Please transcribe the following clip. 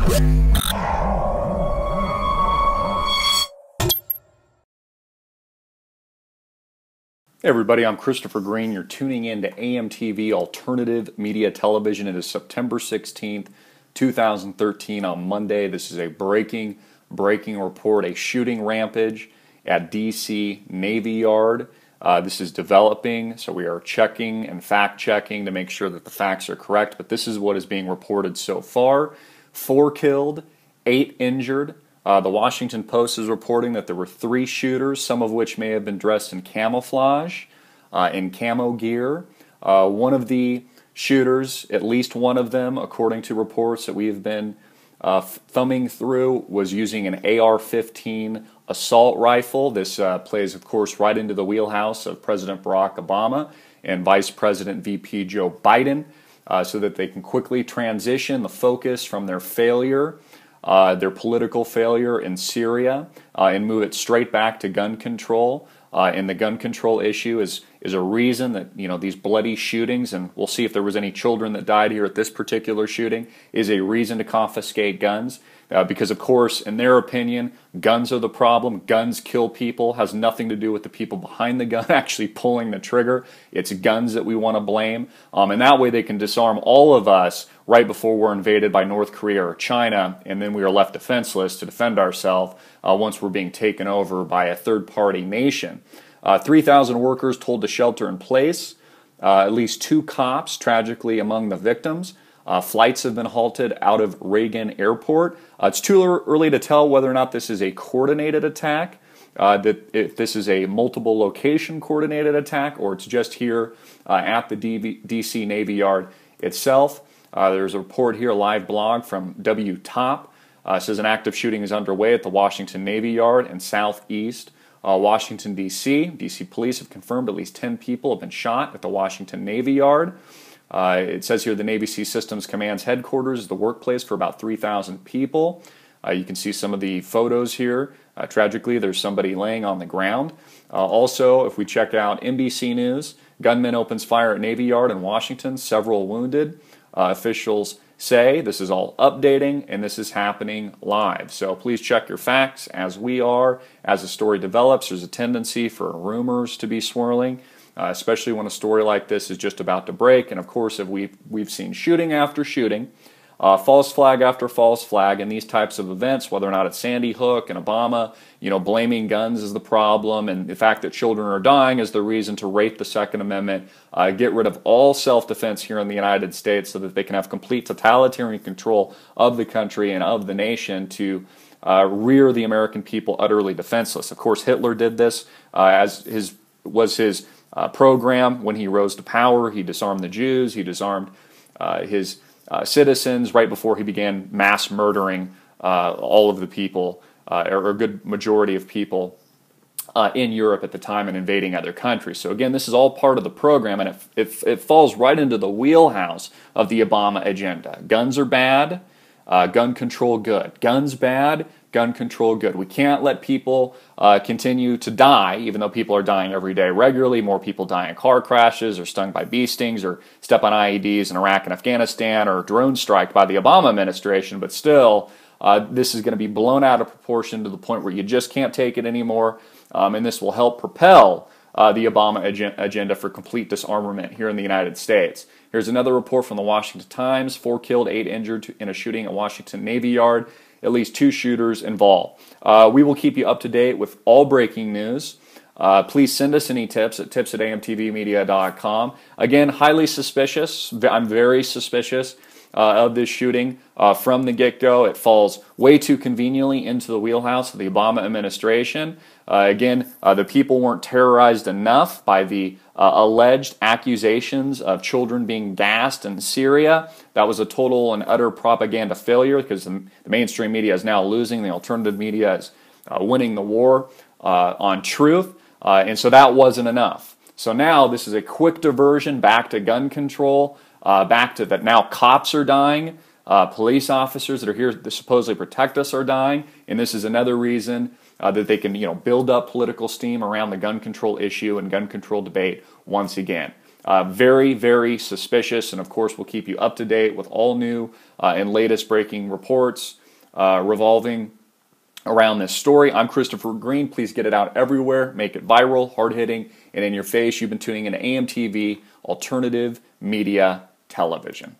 Hey everybody, I'm Christopher Green. You're tuning in to AMTV Alternative Media Television. It is September 16th, 2013 on Monday. This is a breaking report, a shooting rampage at D.C. Navy Yard. This is developing, so we are checking and fact-checking to make sure that the facts are correct, but this is what is being reported so far. 4 killed, 8 injured. The Washington Post is reporting that there were 3 shooters, some of which may have been dressed in camouflage, in camo gear. One of the shooters, at least one of them, according to reports that we have been thumbing through, was using an AR-15 assault rifle. This plays, of course, right into the wheelhouse of President Barack Obama and Vice President VP Joe Biden, so that they can quickly transition the focus from their failure, their political failure in Syria, and move it straight back to gun control. And the gun control issue is a reason that, you know, these bloody shootings, and we'll see if there was any children that died here at this particular shooting, is a reason to confiscate guns. Because, of course, in their opinion, guns are the problem. Guns kill people. Has nothing to do with the people behind the gun actually pulling the trigger. It's guns that we want to blame. And that way they can disarm all of us right before we're invaded by North Korea or China, and then we are left defenseless to defend ourselves once we're being taken over by a third-party nation. 3,000 workers told to shelter in place. At least 2 cops, tragically, among the victims. Flights have been halted out of Reagan Airport. It's too early to tell whether or not this is a coordinated attack, that if this is a multiple location coordinated attack, or it's just here at the D.C. Navy Yard itself. There's a report here, a live blog from WTOP. It says an active shooting is underway at the Washington Navy Yard in southeast Washington, D.C. D.C. police have confirmed at least 10 people have been shot at the Washington Navy Yard. It says here the Navy Sea Systems Command's headquarters is the workplace for about 3,000 people. You can see some of the photos here. Tragically, there's somebody laying on the ground. Also, if we check out NBC News, gunman opens fire at Navy Yard in Washington, several wounded. Officials say this is all updating and this is happening live. So please check your facts as we are. As the story develops, there's a tendency for rumors to be swirling. Especially when a story like this is just about to break. And of course, if we've seen shooting after shooting, false flag after false flag in these types of events, whether or not it's Sandy Hook and Obama, you know, blaming guns is the problem, and the fact that children are dying is the reason to rape the Second Amendment, get rid of all self-defense here in the United States so that they can have complete totalitarian control of the country and of the nation to rear the American people utterly defenseless. Of course, Hitler did this as his program when he rose to power. He disarmed the Jews. He disarmed his citizens right before he began mass murdering all of the people, or a good majority of people in Europe at the time, and invading other countries. So again, this is all part of the program, and it falls right into the wheelhouse of the Obama agenda. Guns are bad, gun control good. Guns bad, gun control good. We can't let people continue to die, even though people are dying every day regularly. More people die in car crashes, or stung by bee stings, or step on IEDs in Iraq and Afghanistan, or drone strike by the Obama administration. But still, this is going to be blown out of proportion to the point where you just can't take it anymore. And this will help propel the Obama agenda for complete disarmament here in the United States. Here's another report from the Washington Times. 4 killed, 8 injured in a shooting at Washington Navy Yard. At least 2 shooters involved. We will keep you up to date with all breaking news. Please send us any tips at tips@amtvmedia.com. Again, highly suspicious. I'm very suspicious of this shooting from the get-go. It falls way too conveniently into the wheelhouse of the Obama administration. Again, the people weren't terrorized enough by the alleged accusations of children being gassed in Syria. That was a total and utter propaganda failure, because the mainstream media is now losing. The alternative media is winning the war on truth. And so that wasn't enough. So now this is a quick diversion back to gun control, back to that now cops are dying, police officers that are here to supposedly protect us are dying, and this is another reason that they can, build up political steam around the gun control issue and gun control debate once again. Very, very suspicious, and of course we'll keep you up to date with all new and latest breaking reports revolving around this story. I'm Christopher Green. Please get it out everywhere. Make it viral, hard-hitting, and in your face. You've been tuning in to AMTV, Alternative Media Television.